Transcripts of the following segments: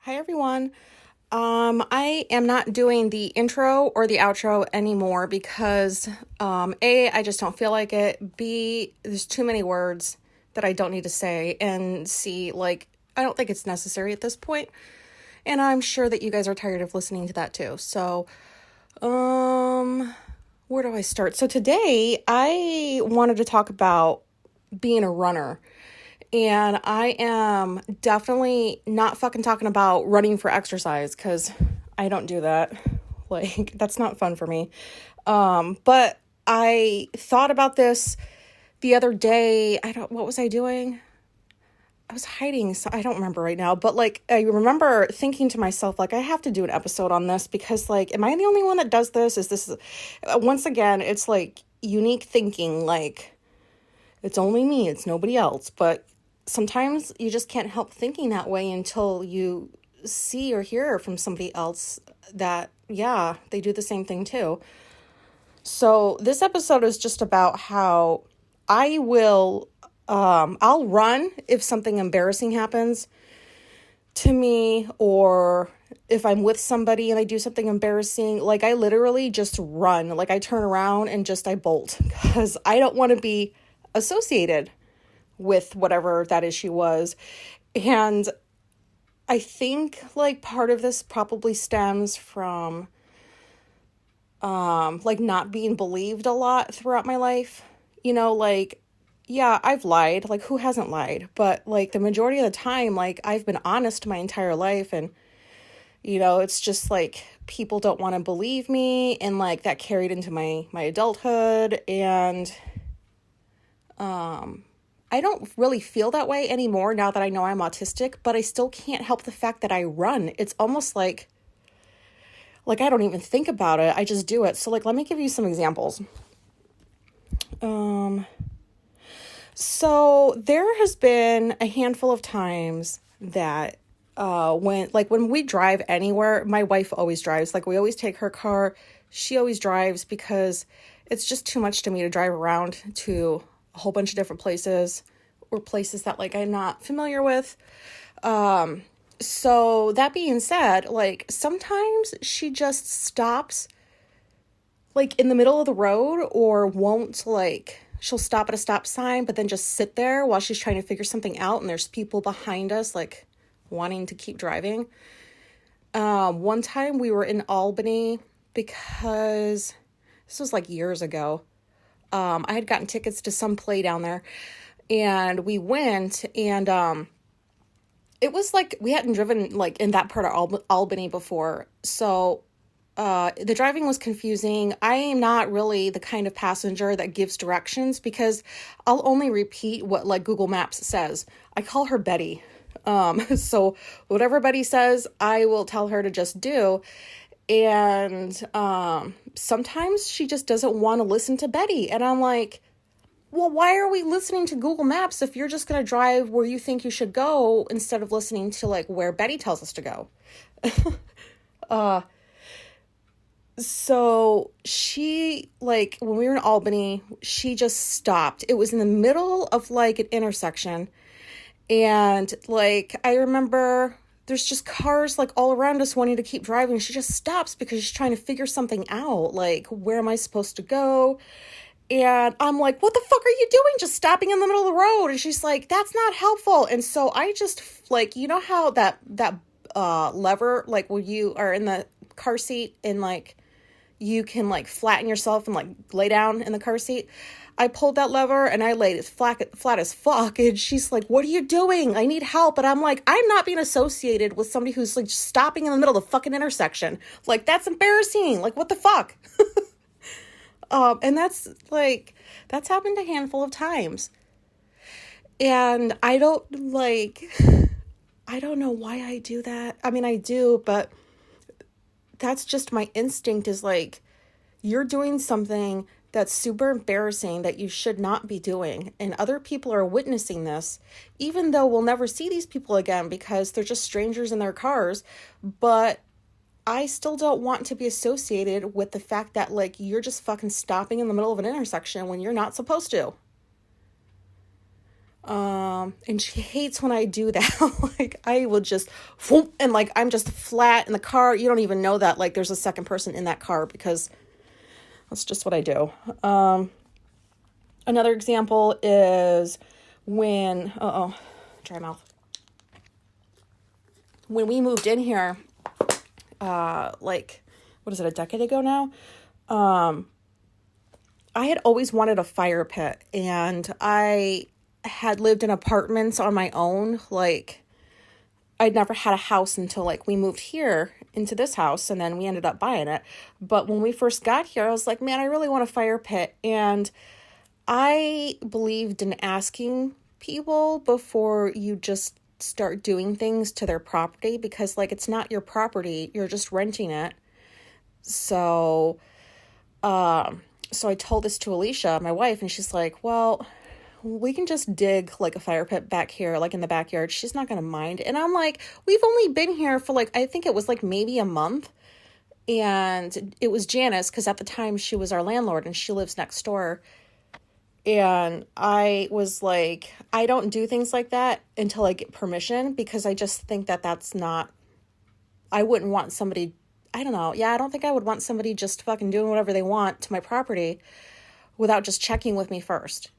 Hi everyone. I am not doing the intro or the outro anymore because A, I just don't feel like it. B, there's too many words that I don't need to say. And C, I don't think it's necessary at this point. And I'm sure that you guys are tired of listening to that too. So, where do I start? So today I wanted to talk about being a runner. And I am definitely not fucking talking about running for exercise because I don't do that. That's not fun for me. But I thought about this the other day. What was I doing? I was hiding. So I don't remember right now. But I remember thinking to myself, I have to do an episode on this because am I the only one that does this? Is this, once again, it's unique thinking. It's only me. It's nobody else. But sometimes you just can't help thinking that way until you see or hear from somebody else that, yeah, they do the same thing too. So this episode is just about how I'll run if something embarrassing happens to me, or if I'm with somebody and they do something embarrassing. I literally just run. I turn around and I bolt because I don't want to be associated with whatever that issue was. And I think part of this probably stems from not being believed a lot throughout my life. Yeah, I've lied. Who hasn't lied? But the majority of the time, I've been honest my entire life, and it's just people don't want to believe me, and that carried into my adulthood. And I don't really feel that way anymore now that I know I'm autistic, but I still can't help the fact that I run. It's almost like I don't even think about it. I just do it. So let me give you some examples. So there has been a handful of times that when we drive anywhere, my wife always drives. We always take her car. She always drives because it's just too much to me to drive around to a whole bunch of different places or places that I'm not familiar with. So that being said, sometimes she just stops in the middle of the road, or won't she'll stop at a stop sign, but then just sit there while she's trying to figure something out. And there's people behind us wanting to keep driving. One time we were in Albany because this was years ago. I had gotten tickets to some play down there, and we went, and it was we hadn't driven in that part of Albany before. So the driving was confusing. I am not really the kind of passenger that gives directions because I'll only repeat what Google Maps says. I call her Betty. So whatever Betty says, I will tell her to just do. And sometimes she just doesn't want to listen to Betty. And I'm like, well, why are we listening to Google Maps if you're just going to drive where you think you should go instead of listening to where Betty tells us to go? So she, when we were in Albany, she just stopped. It was in the middle of an intersection. And I remember there's just cars all around us wanting to keep driving. She just stops because she's trying to figure something out. Where am I supposed to go? And I'm like, what the fuck are you doing? Just stopping in the middle of the road. And she's like, that's not helpful. And so I just you know how that lever, when you are in the car seat and you can flatten yourself and lay down in the car seat. I pulled that lever and I laid it flat as fuck. And she's like, what are you doing? I need help. And I'm like, I'm not being associated with somebody who's just stopping in the middle of the fucking intersection. That's embarrassing. What the fuck? And that's happened a handful of times. And I don't know why I do that. I mean, I do, but that's just my instinct is you're doing something that's super embarrassing that you should not be doing. And other people are witnessing this, even though we'll never see these people again because they're just strangers in their cars. But I still don't want to be associated with the fact that you're just fucking stopping in the middle of an intersection when you're not supposed to. And she hates when I do that. Like, I will just, whoop, and like, I'm just flat in the car. You don't even know that, like, there's a second person in that car because that's just what I do. Another example is when, dry mouth. When we moved in here, like, what is it, a decade ago now? I had always wanted a fire pit, and I had lived in apartments on my own. Like, I'd never had a house until like we moved here into this house, and then we ended up buying it. But when we first got here, I was like, man, I really want a fire pit. And I believed in asking people before you just start doing things to their property, because like, it's not your property, you're just renting it. So I told this to Alicia, my wife, and she's like, well, we can just dig like a fire pit back here, like in the backyard. She's not going to mind. And I'm like, we've only been here for like, I think it was like maybe a month. And it was Janice, because at the time she was our landlord and she lives next door. And I was like, I don't do things like that until I get permission, because I just think that that's not, I wouldn't want somebody, I don't know. Yeah, I don't think I would want somebody just fucking doing whatever they want to my property without just checking with me first.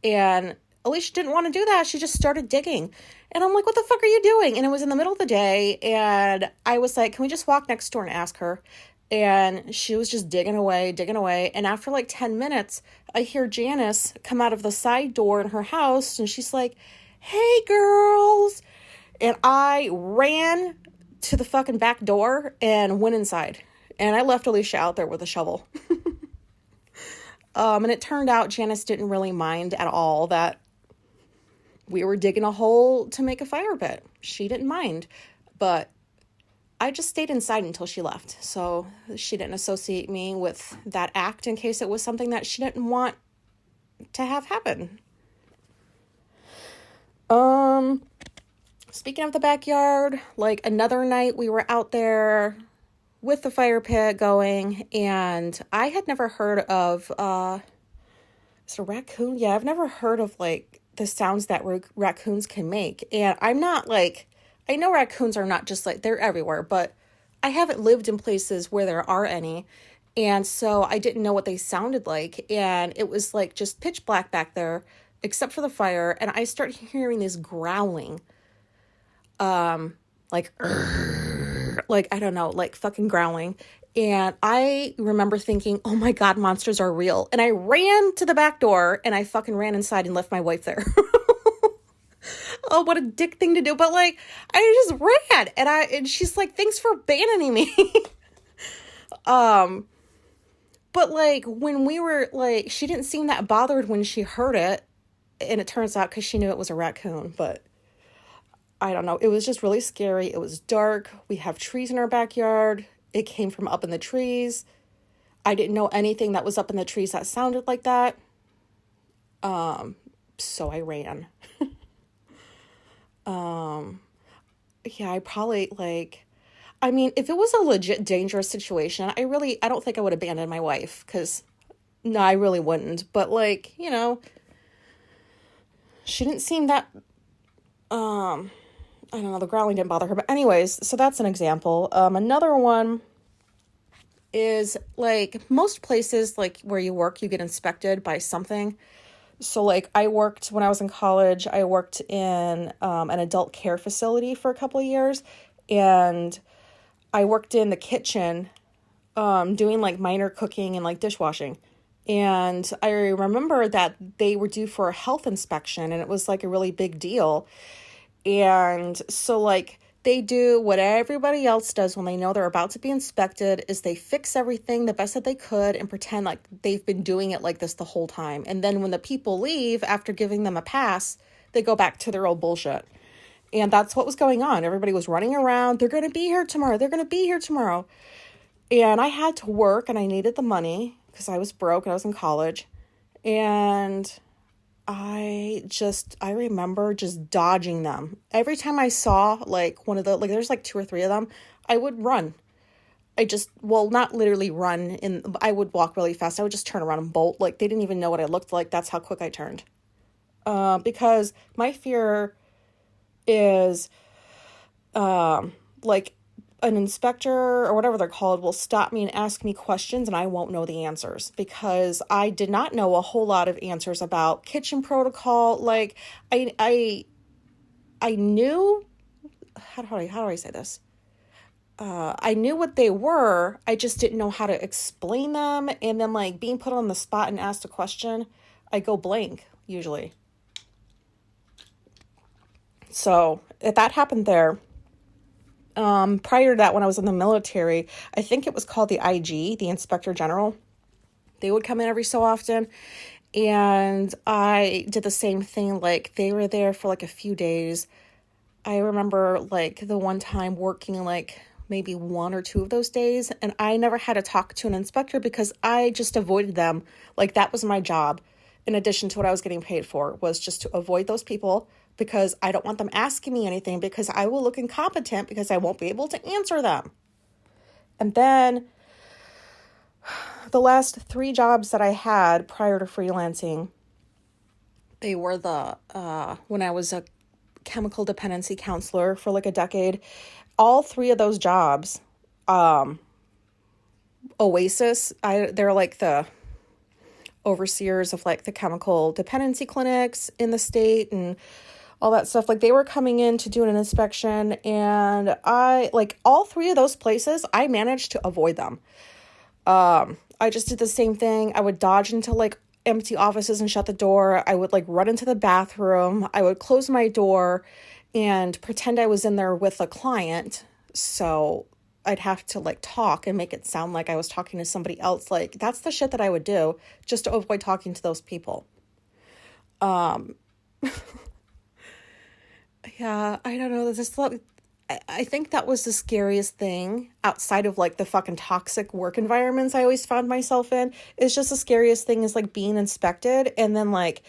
And Alicia didn't want to do that. She just started digging. And I'm like, what the fuck are you doing? And it was in the middle of the day. And I was like, can we just walk next door and ask her? And she was just digging away. And after like 10 minutes, I hear Janice come out of the side door in her house. And she's like, hey, girls. And I ran to the fucking back door and went inside. And I left Alicia out there with a shovel. And it turned out Janice didn't really mind at all that we were digging a hole to make a fire pit. She didn't mind. But I just stayed inside until she left. So she didn't associate me with that act in case it was something that she didn't want to have happen. Speaking of the backyard, like another night we were out there with the fire pit going, and I had never heard of, is it a raccoon? Yeah, I've never heard of like the sounds that raccoons can make. And I'm not like, I know raccoons are not just like, they're everywhere, but I haven't lived in places where there are any. And so I didn't know what they sounded like. And it was like just pitch black back there, except for the fire. And I started hearing this growling, like, I don't know, like fucking growling. And I remember thinking, oh my God, monsters are real. And I ran to the back door and I fucking ran inside and left my wife there. Oh, what a dick thing to do. But like, I just ran and she's like, thanks for abandoning me. But like when we were like, she didn't seem that bothered when she heard it. And it turns out because she knew it was a raccoon, but I don't know. It was just really scary. It was dark. We have trees in our backyard. It came from up in the trees. I didn't know anything that was up in the trees that sounded like that. So I ran. Yeah, I probably like, I mean, if it was a legit dangerous situation, I don't think I would abandon my wife, because no, I really wouldn't. But like, you know, she didn't seem that, I don't know, the growling didn't bother her. But anyways, so that's an example. Another one is like most places, like where you work, you get inspected by something. So like when I was in college, I worked in an adult care facility for a couple of years, and I worked in the kitchen doing like minor cooking and like dishwashing. And I remember that they were due for a health inspection, and it was like a really big deal. And so like they do what everybody else does when they know they're about to be inspected, is they fix everything the best that they could and pretend like they've been doing it like this the whole time. And then when the people leave after giving them a pass, they go back to their old bullshit. And that's what was going on. Everybody was running around. They're going to be here tomorrow. They're going to be here tomorrow. And I had to work and I needed the money because I was broke and I was in college. And I remember just dodging them. Every time I saw like one of the, like there's like 2 or 3 of them, I would run. Not literally run, I would walk really fast. I would just turn around and bolt. Like they didn't even know what I looked like. That's how quick I turned. because my fear is like an inspector or whatever they're called will stop me and ask me questions and I won't know the answers because I did not know a whole lot of answers about kitchen protocol. Like I knew, how do I say this? I knew what they were. I just didn't know how to explain them. And then like being put on the spot and asked a question, I go blank usually. So if that happened there, prior to that, when I was in the military, I think it was called the IG, the Inspector General. They would come in every so often, and I did the same thing. Like, they were there for like a few days. I remember like the one time working like maybe 1 or 2 of those days, and I never had to talk to an inspector because I just avoided them. Like, that was my job. In addition to what I was getting paid for, was just to avoid those people because I don't want them asking me anything because I will look incompetent because I won't be able to answer them. And then the last 3 jobs that I had prior to freelancing, they were when I was a chemical dependency counselor for like a decade. All 3 of those jobs, Oasis, they're like the overseers of like the chemical dependency clinics in the state and all that stuff. Like, they were coming in to do an inspection, and I, like, all 3 of those places, I managed to avoid them. I just did the same thing. I would dodge into like empty offices and shut the door. I would like run into the bathroom. I would close my door and pretend I was in there with a client. So I'd have to like talk and make it sound like I was talking to somebody else. Like, that's the shit that I would do just to avoid talking to those people. Yeah, I don't know. I think that was the scariest thing outside of like the fucking toxic work environments I always found myself in. It's just the scariest thing is like being inspected and then like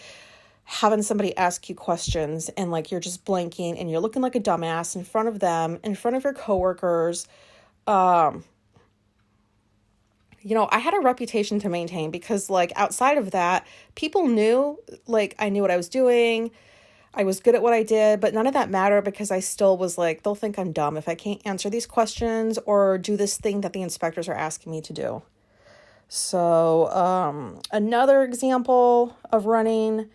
having somebody ask you questions and like you're just blanking and you're looking like a dumbass in front of them, in front of your coworkers. I had a reputation to maintain because like outside of that, people knew like I knew what I was doing. I was good at what I did, but none of that mattered because I still was like, they'll think I'm dumb if I can't answer these questions or do this thing that the inspectors are asking me to do. So, another example of running,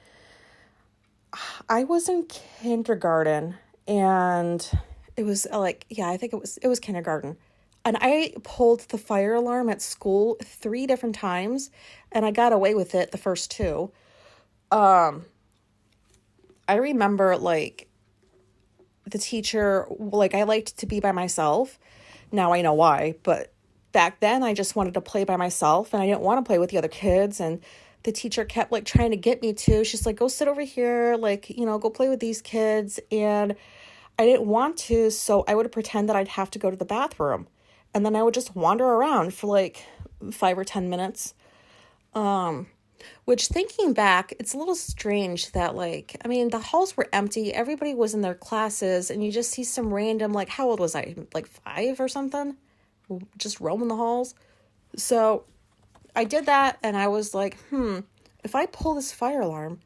I was in kindergarten and it was like, yeah, I think it was kindergarten. And I pulled the fire alarm at school 3 different times and I got away with it the first 2. I remember like the teacher, like I liked to be by myself. Now I know why, but back then I just wanted to play by myself and I didn't want to play with the other kids. And the teacher kept like trying to get me to, she's like, go sit over here, like, go play with these kids. And I didn't want to. So I would pretend that I'd have to go to the bathroom and then I would just wander around for like 5 or 10 minutes. Which thinking back, it's a little strange that like, I mean, the halls were empty. Everybody was in their classes and you just see some random, like, how old was I? Like 5 or something? Just roaming the halls. So I did that and I was like, if I pull this fire alarm,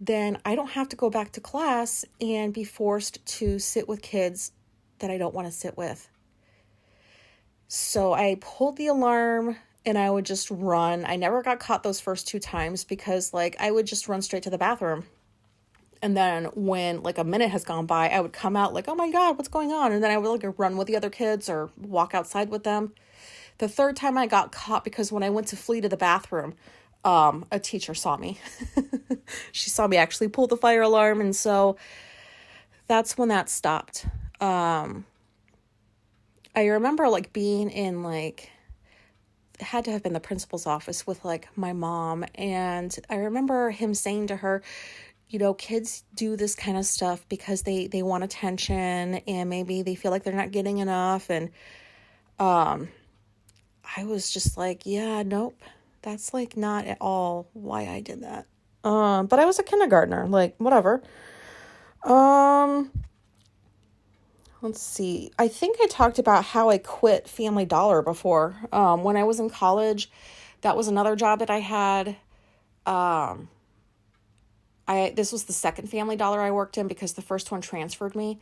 then I don't have to go back to class and be forced to sit with kids that I don't want to sit with. So I pulled the alarm and I would just run. I never got caught those first 2 times because like I would just run straight to the bathroom. And then when like a minute has gone by, I would come out like, oh my God, what's going on? And then I would like run with the other kids or walk outside with them. The 3rd time I got caught because when I went to flee to the bathroom, a teacher saw me. She saw me actually pull the fire alarm. And so that's when that stopped. I remember like being in like, it had to have been the principal's office with like my mom. And I remember him saying to her, kids do this kind of stuff because they want attention and maybe they feel like they're not getting enough. And I was just like, yeah, nope, that's like not at all why I did that. But I was a kindergartner, like whatever. Let's see. I think I talked about how I quit Family Dollar before. When I was in college, that was another job that I had. I this was the second Family Dollar I worked in because the first one transferred me.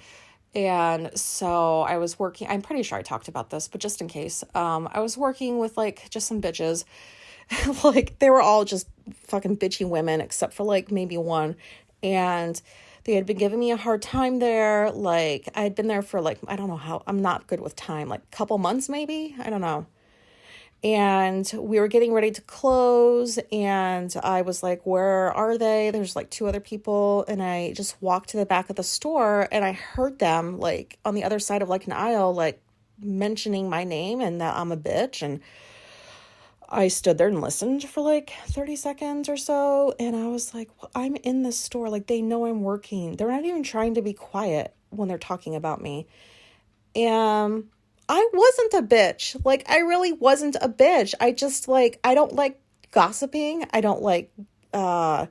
And so I was working, I'm pretty sure I talked about this, but just in case, I was working with like just some bitches. Like they were all just fucking bitchy women except for like maybe one. And they had been giving me a hard time there. Like I had been there for like, I don't know how, I'm not good with time, like a couple months maybe, I don't know. And we were getting ready to close, and I was like, where are they? There's like two other people, and I just walked to the back of the store, and I heard them like on the other side of like an aisle, like mentioning my name and that I'm a bitch. And I stood there and listened for like 30 seconds or so, and I was like, well, I'm in this store, like they know I'm working. They're not even trying to be quiet when they're talking about me. And I wasn't a bitch. Like, I really wasn't a bitch. I just like, I don't like gossiping. I don't like going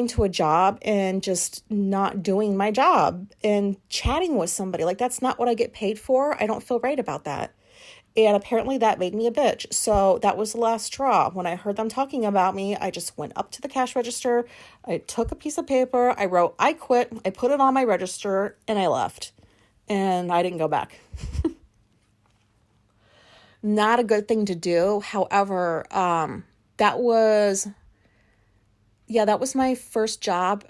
to a job and just not doing my job and chatting with somebody. Like, that's not what I get paid for. I don't feel right about that. And apparently that made me a bitch. So that was the last straw. When I heard them talking about me, I just went up to the cash register. I took a piece of paper. I wrote, I quit. I put it on my register and I left. And I didn't go back. Not a good thing to do. However, that was my first job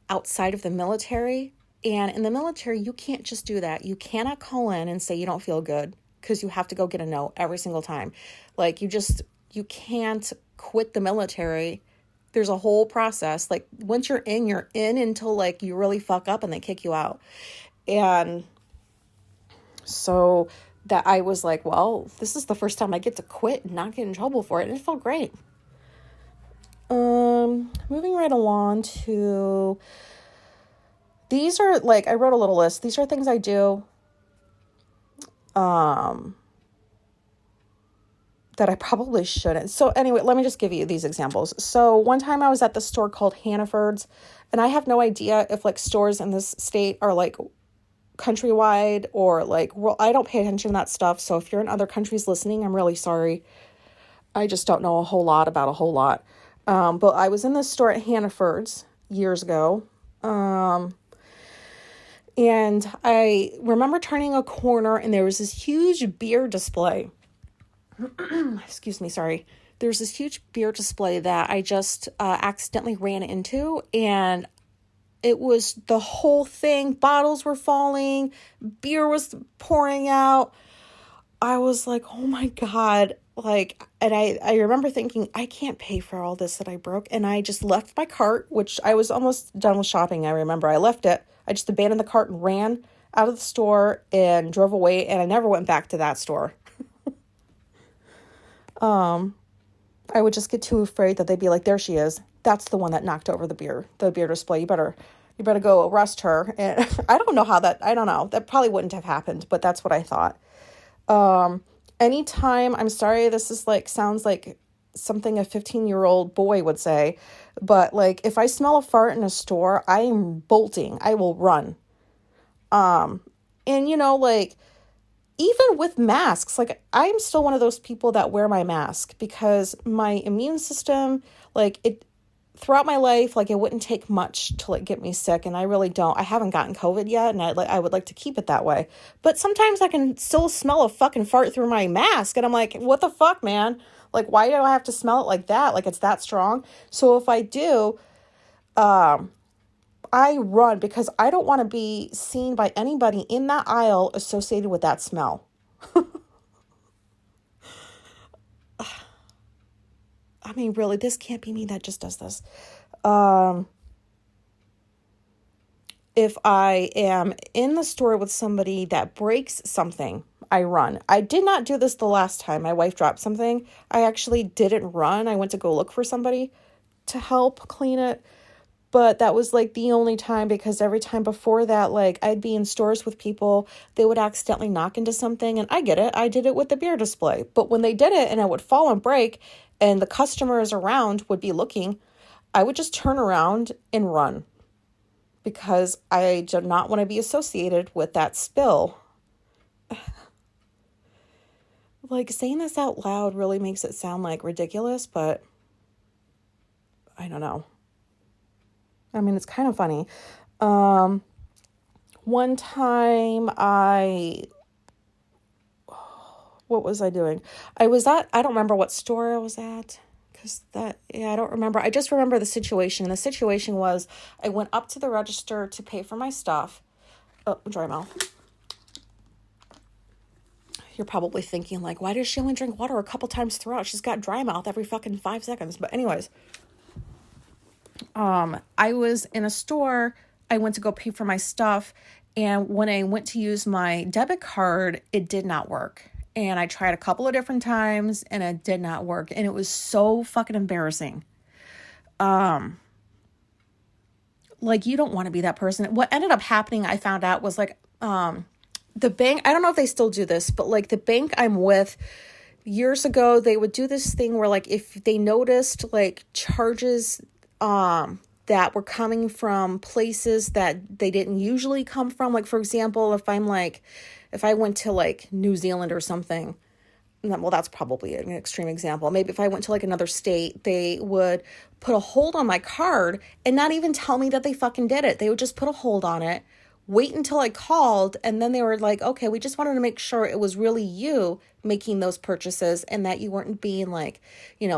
outside of the military. And in the military, you can't just do that. You cannot call in and say you don't feel good because you have to go get a no every single time. Like you can't quit the military. There's a whole process. Like once you're in until like you really fuck up and they kick you out. And so that I was like, well, this is the first time I get to quit and not get in trouble for it. And it felt great. Moving right along to, these are like, I wrote a little list. These are things I do, that I probably shouldn't. So anyway, let me just give you these examples. So one time I was at the store called Hannaford's, and I have no idea if like stores in this state are like countrywide or like, well, I don't pay attention to that stuff. So if you're in other countries listening, I'm really sorry. I just don't know a whole lot about a whole lot. But I was in this store at Hannaford's years ago. And I remember turning a corner and there was this huge beer display. Excuse me, sorry. There's this huge beer display that I just accidentally ran into, and it was the whole thing. Bottles were falling, beer was pouring out. I was like, oh my God. Like, and I remember thinking, I can't pay for all this that I broke. And I just left my cart, which I was almost done with shopping. I remember I left it. I just abandoned the cart and ran out of the store and drove away. And I never went back to that store. I would just get too afraid that they'd be like, there she is. That's the one that knocked over the beer display. You better go arrest her. And I don't know. That probably wouldn't have happened, but that's what I thought. Anytime, I'm sorry, this is like, sounds like something a 15-year-old boy would say, but like, if I smell a fart in a store, I am bolting. I will run. And like, even with masks, like I'm still one of those people that wear my mask because my immune system, like throughout my life, like it wouldn't take much to like get me sick. And I really don't. I haven't gotten COVID yet. And I would like to keep it that way. But sometimes I can still smell a fucking fart through my mask. And I'm like, what the fuck, man? Like, why do I have to smell it like that? Like it's that strong. So if I do, I run because I don't want to be seen by anybody in that aisle associated with that smell. I mean, really, this can't be me that just does this. If I am in the store with somebody that breaks something, I run. I did not do this the last time my wife dropped something. I actually didn't run. I went to go look for somebody to help clean it. But that was like the only time, because every time before that, like I'd be in stores with people, they would accidentally knock into something. And I get it. I did it with the beer display. But when they did it and it would fall and break and the customers around would be looking, I would just turn around and run because I do not want to be associated with that spill. Like saying this out loud really makes it sound like ridiculous, but I don't know. I mean, it's kind of funny. One time what was I doing? I don't remember what store I was at. I don't remember. I just remember the situation. And the situation was I went up to the register to pay for my stuff. Oh, dry mouth. You're probably thinking, like, why does she only drink water a couple times throughout? She's got dry mouth every fucking 5 seconds. But anyways, I was in a store. I went to go pay for my stuff. And when I went to use my debit card, it did not work. And I tried a couple of different times and it did not work. And it was so fucking embarrassing. Like, you don't want to be that person. What ended up happening, I found out, was like, the bank, I don't know if they still do this, but like the bank I'm with years ago, they would do this thing where like if they noticed like charges that were coming from places that they didn't usually come from, like for example, if I went to like New Zealand or something, well, that's probably an extreme example. Maybe if I went to like another state, they would put a hold on my card and not even tell me that they fucking did it. They would just put a hold on it, wait until I called, and then they were like, okay, we just wanted to make sure it was really you making those purchases and that you weren't being like,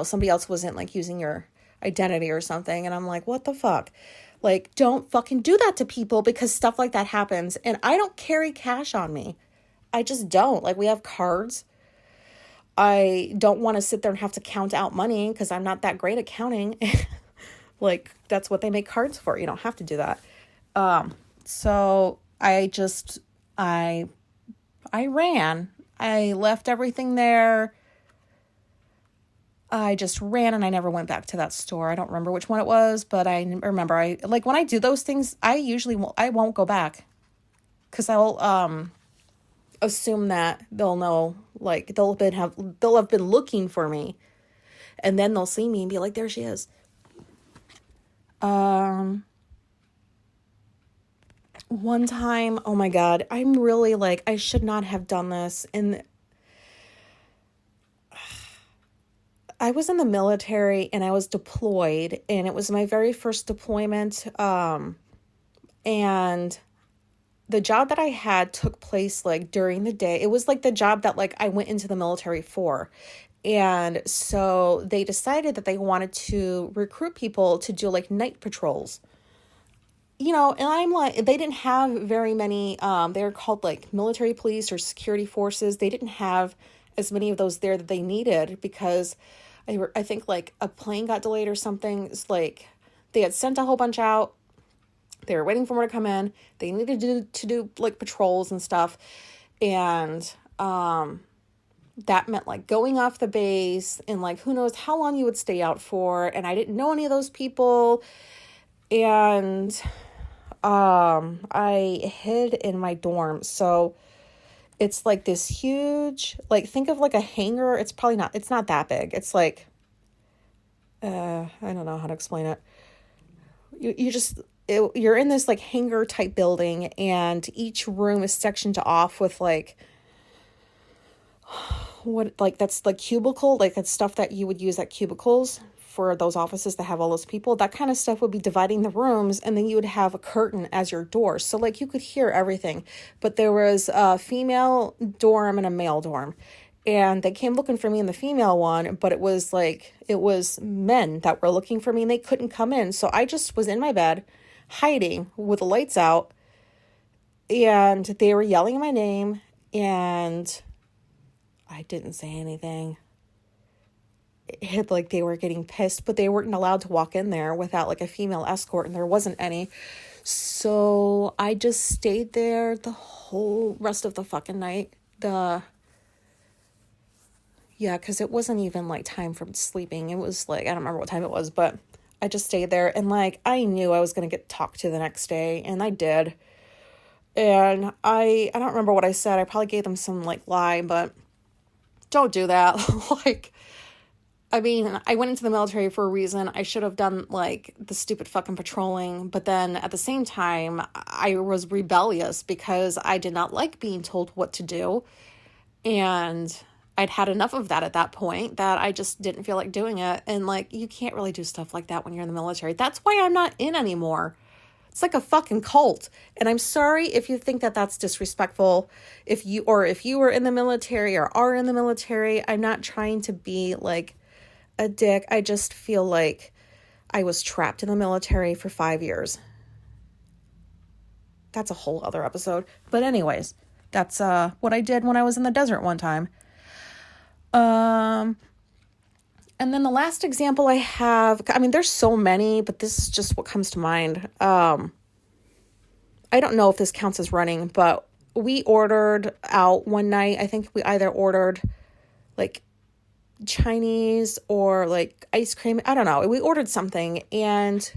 somebody else wasn't like using your identity or something. And I'm like, what the fuck? Like, don't fucking do that to people, because stuff like that happens. And I don't carry cash on me. I just don't. Like, we have cards. I don't want to sit there and have to count out money because I'm not that great at counting. Like, that's what they make cards for. You don't have to do that. So I ran. I left everything there. I just ran and I never went back to that store. I don't remember which one it was, but I remember when I do those things, I won't go back, because I'll assume that they'll know, like they'll have been looking for me, and then they'll see me and be like, there she is. One time, oh my God, I'm really like, I should not have done this. And I was in the military and I was deployed, and it was my very first deployment. And the job that I had took place like during the day. It was like the job that like I went into the military for. And so they decided that they wanted to recruit people to do like night patrols. And I'm like, they didn't have very many, they're called like military police or security forces. They didn't have as many of those there that they needed, because I think like a plane got delayed or something. It's like they had sent a whole bunch out. They were waiting for more to come in. They needed to do like patrols and stuff. And that meant like going off the base, and like who knows how long you would stay out for. And I didn't know any of those people. And I hid in my dorm. So it's like this huge, like think of like a hangar. It's not that big. It's like, I don't know how to explain it. You're in this like hangar type building, and each room is sectioned off with like, that's like cubicle, like that's stuff that you would use at cubicles for those offices that have all those people. That kind of stuff would be dividing the rooms, and then you would have a curtain as your door. So like you could hear everything. But there was a female dorm and a male dorm. And they came looking for me in the female one, but it was men that were looking for me, and they couldn't come in. So I just was in my bed hiding with the lights out, and they were yelling my name, and I didn't say anything. Like they were getting pissed, but they weren't allowed to walk in there without like a female escort, and there wasn't any. So I just stayed there the whole rest of the fucking night. Because it wasn't even like time for sleeping. It was like, I don't remember what time it was, but I just stayed there, and like I knew I was going to get talked to the next day, and I did. And I don't remember what I said. I probably gave them some like lie, but don't do that. Like, I mean, I went into the military for a reason. I should have done like the stupid fucking patrolling, but then at the same time, I was rebellious because I did not like being told what to do. And I'd had enough of that at that point that I just didn't feel like doing it. And like, you can't really do stuff like that when you're in the military. That's why I'm not in anymore. It's like a fucking cult. And I'm sorry if you think that that's disrespectful. If you were in the military or are in the military, I'm not trying to be like a dick. I just feel like I was trapped in the military for 5 years. That's a whole other episode. But anyways, that's what I did when I was in the desert one time. And then the last example I have, I mean, there's so many, but this is just what comes to mind. I don't know if this counts as running, but we ordered out one night. I think we either ordered like Chinese or like ice cream. I don't know. We ordered something, and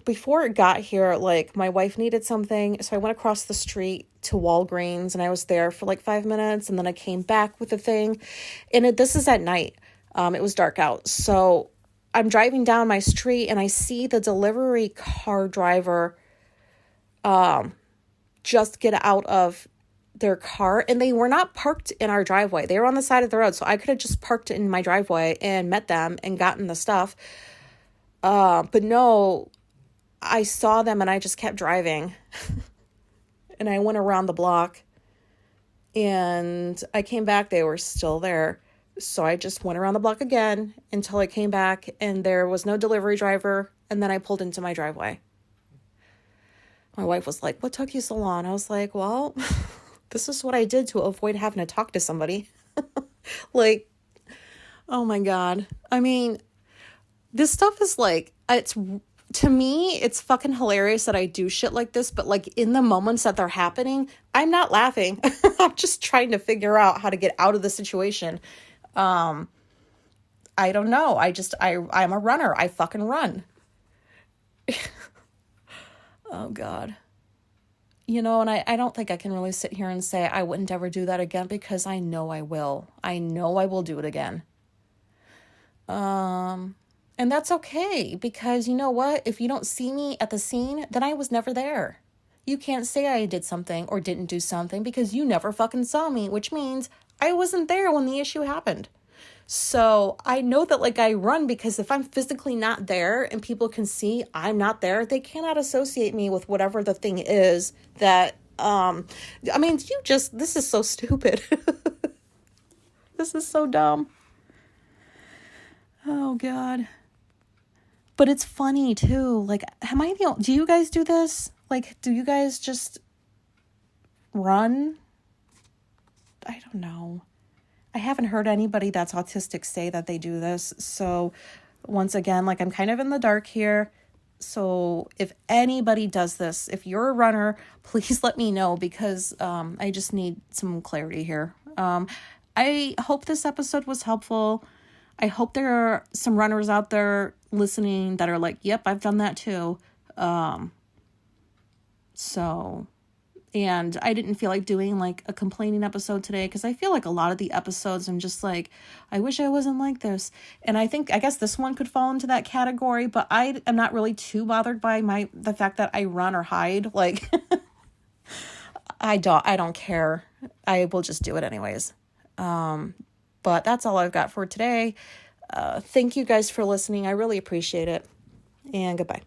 before it got here, like my wife needed something. So I went across the street to Walgreens, and I was there for like 5 minutes, and then I came back with the thing. And this is at night. It was dark out. So I'm driving down my street, and I see the delivery car driver just get out of their car, and they were not parked in our driveway. They were on the side of the road. So I could have just parked in my driveway and met them and gotten the stuff. But no, I saw them and I just kept driving and I went around the block, and I came back. They were still there. So I just went around the block again until I came back and there was no delivery driver. And then I pulled into my driveway. My wife was like, "What took you so long?" I was like, "Well, this is what I did to avoid having to talk to somebody." Like, oh my God. I mean, this stuff is like, to me, it's fucking hilarious that I do shit like this, but like in the moments that they're happening, I'm not laughing. I'm just trying to figure out how to get out of the situation. I don't know. I'm a runner. I fucking run. Oh God. You know, and I don't think I can really sit here and say I wouldn't ever do that again, because I know I will. I know I will do it again. And that's okay, because you know what? If you don't see me at the scene, then I was never there. You can't say I did something or didn't do something because you never fucking saw me, which means I wasn't there when the issue happened. So I know that like I run because if I'm physically not there and people can see I'm not there, they cannot associate me with whatever the thing is that, I mean, this is so stupid. This is so dumb. Oh God. But it's funny too. Like, do you guys do this? Like, do you guys just run? I don't know. I haven't heard anybody that's autistic say that they do this. So once again, like I'm kind of in the dark here. So if anybody does this, if you're a runner, please let me know, because I just need some clarity here. I hope this episode was helpful. I hope there are some runners out there listening that are like, yep, I've done that too. And I didn't feel like doing like a complaining episode today, because I feel like a lot of the episodes I'm just like, I wish I wasn't like this. And I guess this one could fall into that category, but I am not really too bothered by the fact that I run or hide. Like, I don't care. I will just do it anyways. But that's all I've got for today. Thank you guys for listening. I really appreciate it. And goodbye.